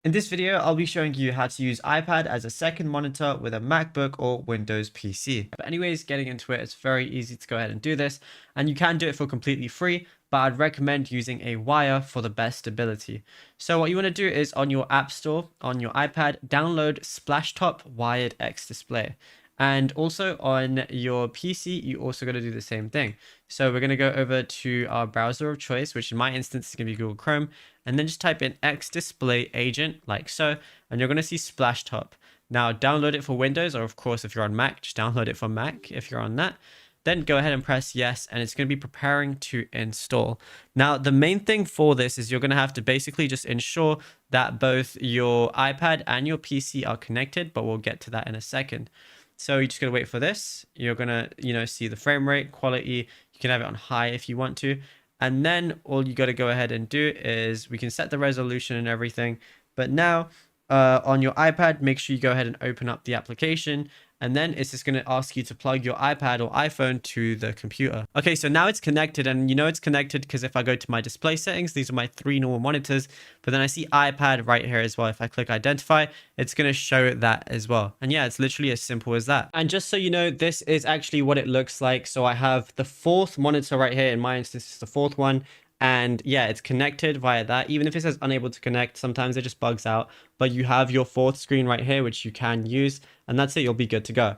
In this video, I'll be showing you how to use iPad as a second monitor with a MacBook or Windows PC. But anyways, getting into it, it's very easy to go ahead and do this, and you can do it for completely free, but I'd recommend using a wire for the best stability. So what you want to do is on your App Store, on your iPad, download Splashtop Wired X Display. And also on your PC, you also got to do the same thing. So we're going to go over to our browser of choice, which in my instance is going to be Google Chrome, and then just type in X Display Agent like so, and you're going to see Splashtop. Now download it for Windows, or of course if you're on Mac, just download it for Mac if you're on that. Then go ahead and press yes, and it's going to be preparing to install. Now, the main thing for this is you're going to have to basically just ensure that both your iPad and your PC are connected, but we'll get to that in a second. So you just got to wait for this. You're going to, see the frame rate, quality. You can have it on high if you want to. And then all you got to go ahead and do is we can set the resolution and everything. But now on your iPad, make sure you go ahead and open up the application. And then it's just going to ask you to plug your iPad or iPhone to the computer. Okay, so now it's connected, and you know it's connected because if I go to my display settings, these are my three normal monitors, but then I see iPad right here as well. If I click identify, it's going to show that as well. And yeah, it's literally as simple as that. And just so you know, this is actually what it looks like. So I have the fourth monitor right here. In my instance, it's the fourth one. And yeah, it's connected via that. Even if it says unable to connect, sometimes it just bugs out. But you have your fourth screen right here, which you can use. And that's it, you'll be good to go.